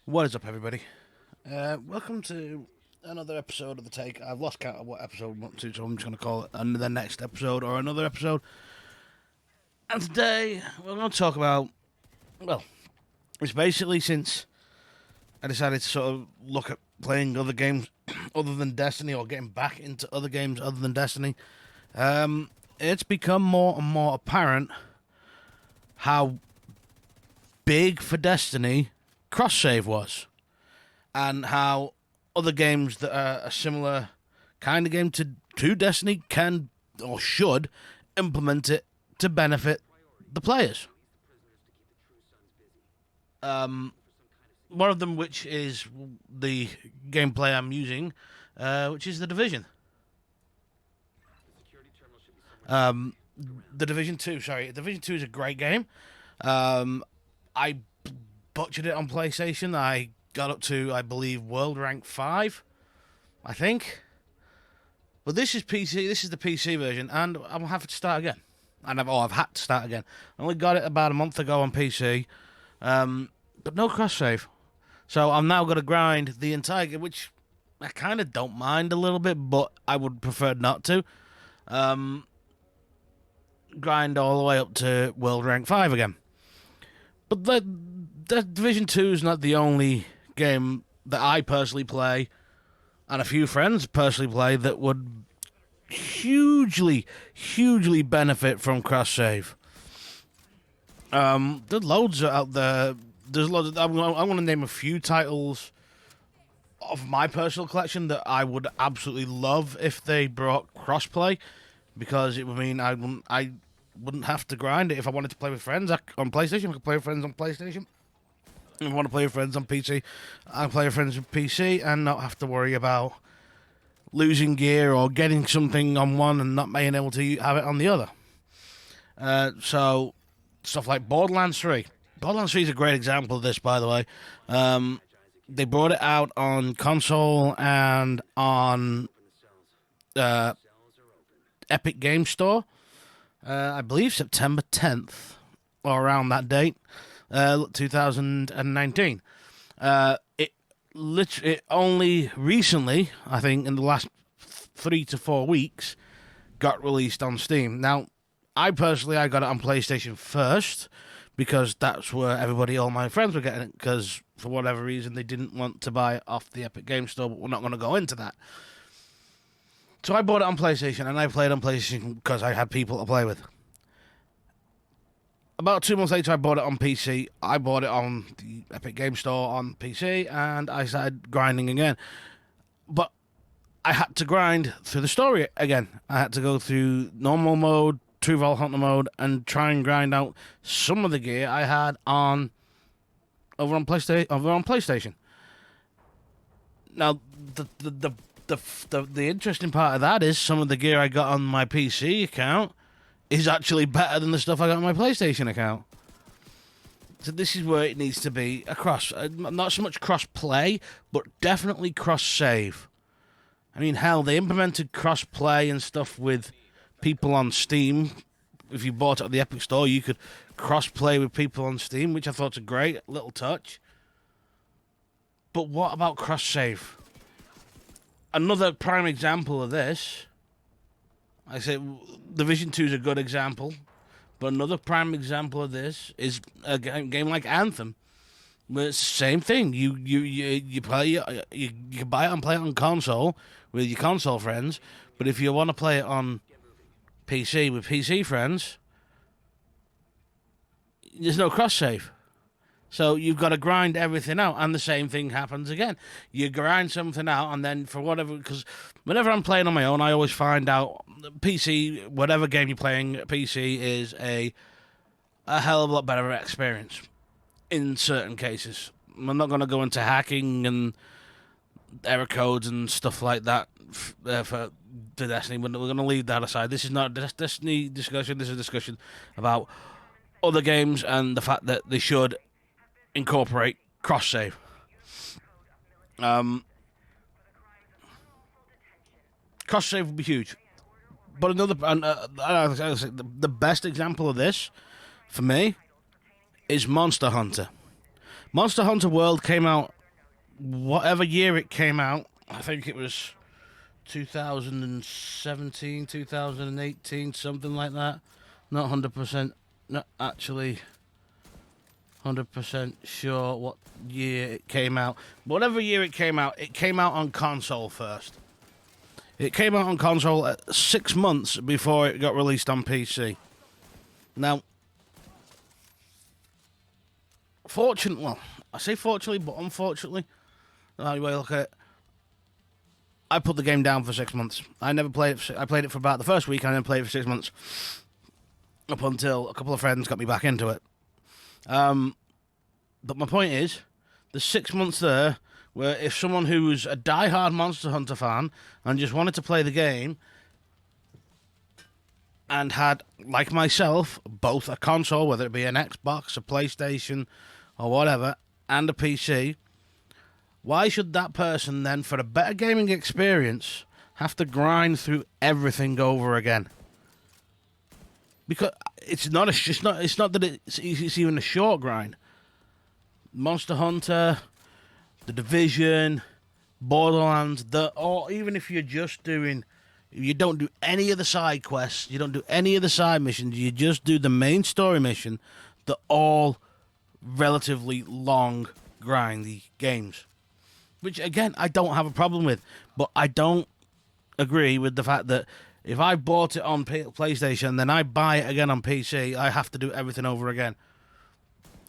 What is up, everybody? Welcome to another episode of The Take. I've lost count of what episode I'm up to, so I'm just going to call it the next episode or another episode. And today, we're going to talk about, well, it's basically since I decided to sort of look at playing other games other than Destiny, or getting back into other games other than Destiny, it's become more and more apparent how big for Destiny cross-save was, and how other games that are a similar kind of game to Destiny can or should implement it to benefit the players. One of them, which is the gameplay I'm using, which is The Division. The Division 2, sorry. Division 2 is a great game. I butchered it on PlayStation. I got up to, I believe, World Rank 5, I think. But this is PC. This is the PC version, and I'm having to start again. I've had to start again. I only got it about a month ago on PC, but no cross save. So I'm now going to grind the entire game, which I kind of don't mind a little bit, but I would prefer not to. Grind all the way up to World Rank 5 again. But the Division 2 is not the only game that I personally play, and a few friends personally play, that would hugely benefit from cross-save. There's loads out there. There's loads. I'm going to name a few titles of my personal collection that I would absolutely love if they brought crossplay, because it would mean I wouldn't have to grind it. If I wanted to play with friends on PlayStation, I could play with friends on PlayStation. If I want to play with friends on PC, I can play with friends on PC and not have to worry about losing gear or getting something on one and not being able to have it on the other. So, stuff like Borderlands 3. Borderlands 3 is a great example of this, by the way. They brought it out on console and on Epic Game Store. I believe September 10th, or around that date, 2019. It only recently, I think in the last 3 to 4 weeks, got released on Steam. Now, I got it on PlayStation first, because that's where all my friends were getting it, because for whatever reason they didn't want to buy it off the Epic Game Store, but we're not going to go into that. So I bought it on PlayStation, and I played on PlayStation because I had people to play with. About 2 months later, I bought it on PC. I bought it on the Epic Game Store on PC, and I started grinding again. But I had to grind through the story again. I had to go through normal mode, True Vault Hunter mode, and try and grind out some of the gear I had over on PlayStation. Now, the interesting part of that is some of the gear I got on my PC account is actually better than the stuff I got on my PlayStation account. So this is where it needs to be not so much cross-play, but definitely cross-save. I mean, hell, they implemented cross-play and stuff with people on Steam. If you bought it at the Epic Store, you could cross-play with people on Steam, which I thought was a great little touch. But what about cross-save? Another prime example of this, I say Division 2 is a good example, but another prime example of this is a game like Anthem, where it's the same thing. You play, you can buy it and play it on console with your console friends, but if you want to play it on PC with PC friends, there's no cross save. So you've got to grind everything out, and the same thing happens again. You grind something out, and then for whatever, because whenever I'm playing on my own, I always find out PC, whatever game you're playing, PC is a hell of a lot better experience in certain cases. I'm not going to go into hacking and error codes and stuff like that for the Destiny. We're going to leave that aside. This is not a Destiny discussion. This is a discussion about other games and the fact that they should incorporate cross-save. Cross-save would be huge. But the best example of this, for me, is Monster Hunter. Monster Hunter World came out whatever year it came out, I think it was 2017, 2018, something like that. Not 100%, not actually 100% sure what year it came out. Whatever year it came out on console first. It came out on console at 6 months before it got released on PC. Now, fortunately, well, I say fortunately, but unfortunately, the way I look at it, I put the game down for 6 months. I never played it. I played it for about the first week. I then played it for 6 months, up until a couple of friends got me back into it. But my point is, the 6 months there, where if someone who was a die-hard Monster Hunter fan and just wanted to play the game, and had, like myself, both a console, whether it be an Xbox, a PlayStation, or whatever, and a PC, why should that person then, for a better gaming experience, have to grind through everything over again? Because it's not that it's even a short grind. Monster Hunter, The Division, Borderlands, or even if you're just doing, you don't do any of the side quests, you don't do any of the side missions, you just do the main story mission, they're all relatively long, grindy games. Which, again, I don't have a problem with, but I don't agree with the fact that if I bought it on PlayStation, then I buy it again on PC, I have to do everything over again.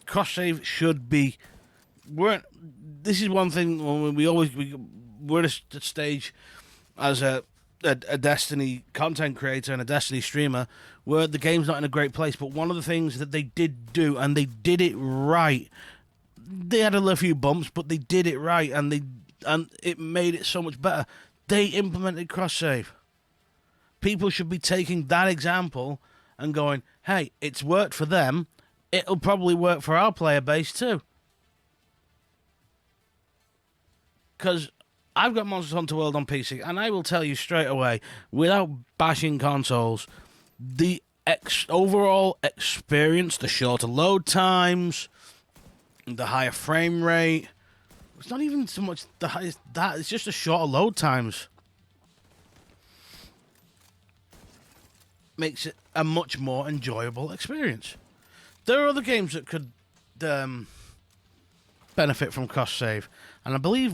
Cross-save should be... This is one thing when we're at a stage as a Destiny content creator and a Destiny streamer where the game's not in a great place, but one of the things that they did do, and they did it right, they had a few bumps, but they did it right, and it made it so much better. They implemented cross-save. People should be taking that example and going, hey, it's worked for them, it'll probably work for our player base too. Because I've got Monster Hunter World on PC, and I will tell you straight away, without bashing consoles, the overall experience, the shorter load times, the higher frame rate, it's not even so much the highest that, it's just the shorter load times. Makes it a much more enjoyable experience. There are other games that could benefit from cross save, and I believe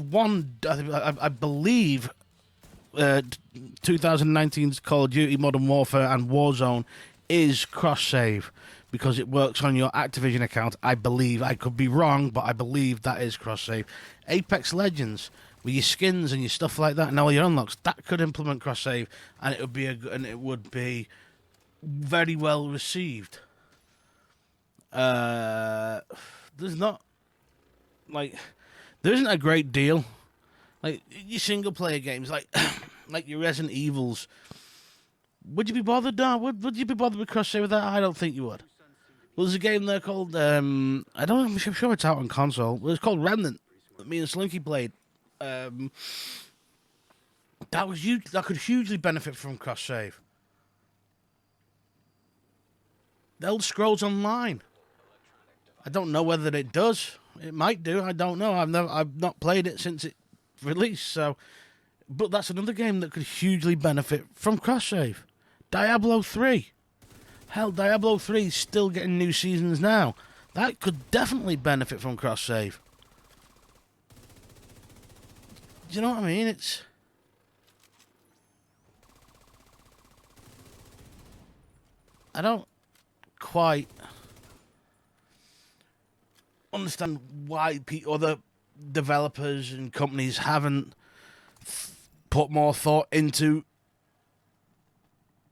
2019's Call of Duty Modern Warfare and Warzone is cross save because it works on your Activision account. I believe, I could be wrong, but I believe that is cross save. Apex Legends, with your skins and your stuff like that and all your unlocks, that could implement cross save, and it would be very well received. There isn't a great deal. Like your single player games, like your Resident Evils. Would you be bothered? No, would you be bothered with cross save with that? I don't think you would. Well, there's a game there called I'm sure it's out on console. Well, it's called Remnant. That me and Slinky played. That was huge. That could hugely benefit from cross save. The Elder Scrolls Online. I don't know whether it does. It might do. I don't know. I've not played it since it released. So, but that's another game that could hugely benefit from cross save. Diablo 3. Hell, Diablo 3 is still getting new seasons now. That could definitely benefit from cross save. Do you know what I mean? I don't quite understand why other developers and companies haven't put more thought into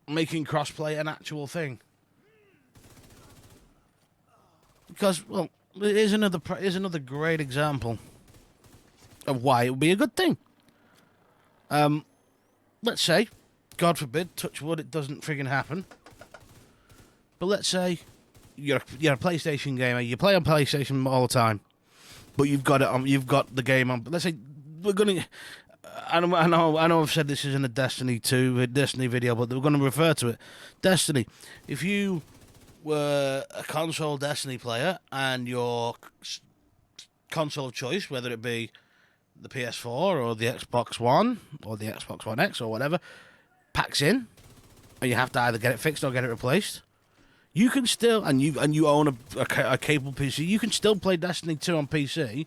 making crossplay an actual thing. Because, well, here's another great example of why it would be a good thing. Let's say, God forbid, touch wood, it doesn't friggin' happen. But let's say you're a PlayStation gamer. You play on PlayStation all the time, but you've got the game on. Let's say we're gonna. I know. I've said this is in a Destiny video, but we're going to refer to it. Destiny. If you were a console Destiny player and your console of choice, whether it be the PS4 or the Xbox One or the Xbox One X or whatever packs in, and you have to either get it fixed or get it replaced, you can still, and you own a capable PC, you can still play Destiny 2 on PC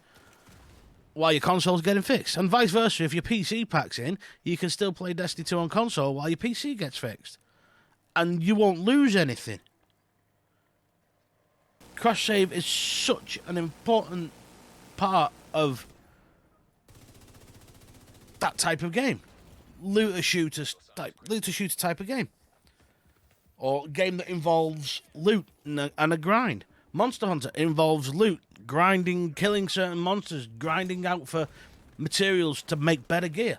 while your console's getting fixed. And vice versa, if your PC packs in, you can still play Destiny 2 on console while your PC gets fixed. And you won't lose anything. Cross-save is such an important part of that type of game. Looter-shooter type of game. Or game that involves loot and a grind. Monster Hunter involves loot, grinding, killing certain monsters, grinding out for materials to make better gear.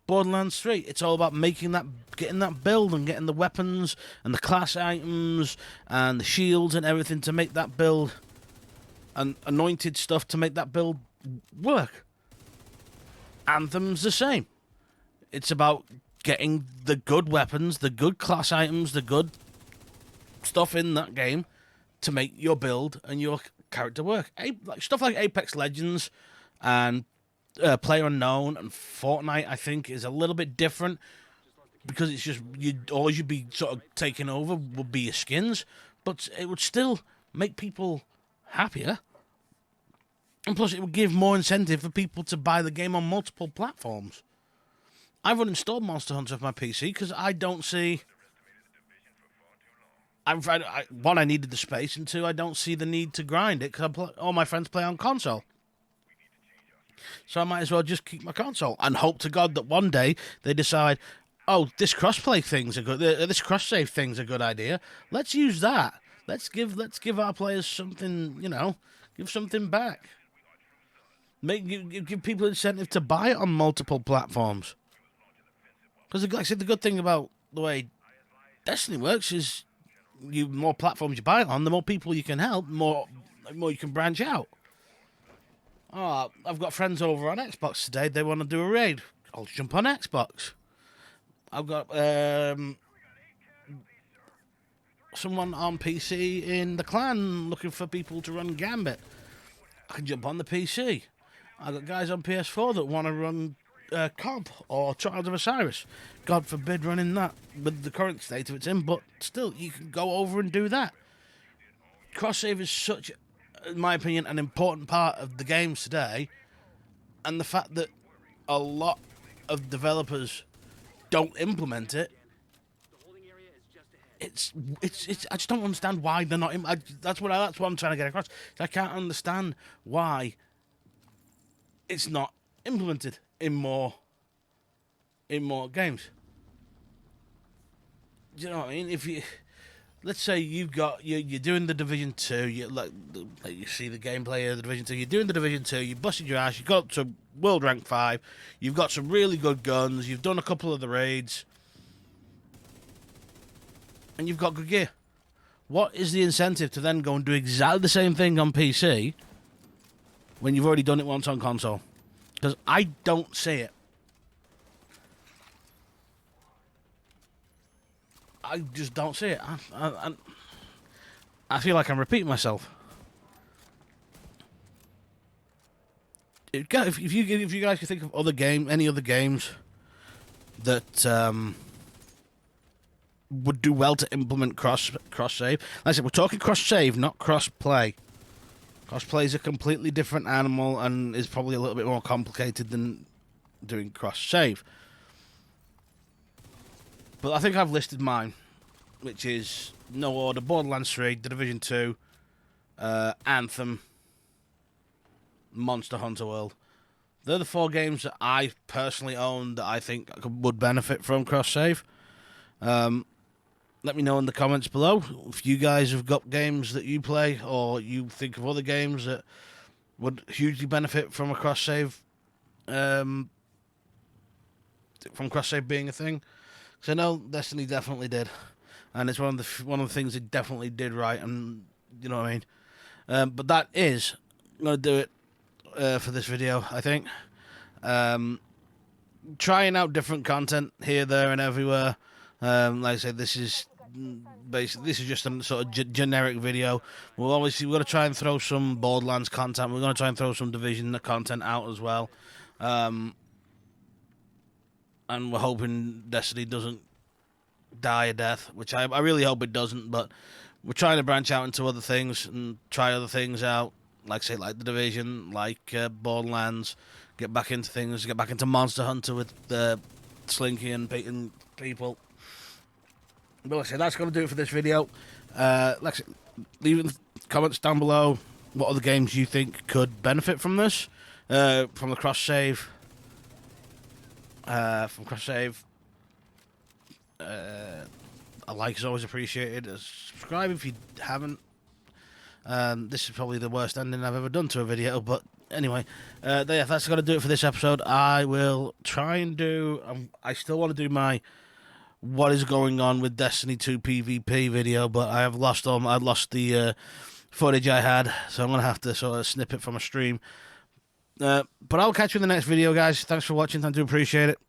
Borderlands 3, it's all about getting that build and getting the weapons and the class items and the shields and everything to make that build, and anointed stuff to make that build work. Anthem's the same. It's about getting the good weapons, the good class items, the good stuff in that game to make your build and your character work. Stuff like Apex Legends and PlayerUnknown and Fortnite, I think, is a little bit different because it's just all you'd be sort of taking over would be your skins, but it would still make people happier. And plus, it would give more incentive for people to buy the game on multiple platforms. I've uninstalled Monster Hunter off my PC because I don't see... One, I needed the space, and two, I don't see the need to grind it because all my friends play on console. So I might as well just keep my console and hope to God that one day they decide, oh, this crossplay thing's a good, this cross-save thing's a good idea. Let's use that. Let's give our players something, give something back. Give people incentive to buy it on multiple platforms. Because, like I said, the good thing about the way Destiny works is the more platforms you buy it on, the more people you can help, the more you can branch out. Oh, I've got friends over on Xbox today. They want to do a raid. I'll jump on Xbox. I've got someone on PC in the clan looking for people to run Gambit. I can jump on the PC. I've got guys on PS4 that want to run COD or Trials of Osiris. God forbid running that with the current state of it's in, but still, you can go over and do that. Cross-save is such, in my opinion, an important part of the games today, and the fact that a lot of developers don't implement it, it's I just don't understand why they're not. That's what I'm trying to get across. I can't understand why it's not implemented in more games. Do you know what I mean? Let's say you're doing the Division 2, you see the gameplay of the Division 2, you're doing the Division 2, you busted your ass, you got up to World Rank 5, you've got some really good guns, you've done a couple of the raids, and you've got good gear. What is the incentive to then go and do exactly the same thing on PC when you've already done it once on console? Because I don't see it. I just don't see it. I feel like I'm repeating myself. If you guys can think of any other games that would do well to implement cross save. Like I said, we're talking cross save, not cross play. Cross play is a completely different animal and is probably a little bit more complicated than doing cross save. But I think I've listed mine, which is No Order, Borderlands 3, The Division 2, Anthem, Monster Hunter World. They're the 4 games that I personally own that I think would benefit from cross-save. Let me know in the comments below if you guys have got games that you play or you think of other games that would hugely benefit from a cross-save, from cross-save being a thing. Because I know Destiny definitely did. And it's one of the things it definitely did right, and you know what I mean. But that is going to do it for this video, I think. Trying out different content here, there, and everywhere. Like I said, this is basically, this is just a sort of generic video. We're going to try and throw some Borderlands content. We're going to try and throw some Division content out as well. And we're hoping Destiny doesn't die a death, which I really hope it doesn't, but we're trying to branch out into other things and try other things out, like say like the Division, like Borderlands, get back into things, get back into Monster Hunter with Slinky and beating people. But like I say, that's going to do it for this video. Leave in the comments down below what other games you think could benefit from this, from the cross save. A like is always appreciated. Subscribe if you haven't. This is probably the worst ending I've ever done to a video, but anyway, that's got to do it for this episode. I will try and do. I still want to do my what is going on with Destiny 2 PvP video, but I have lost I lost the footage I had, so I'm gonna have to sort of snip it from a stream. But I'll catch you in the next video, guys. Thanks for watching. I do appreciate it.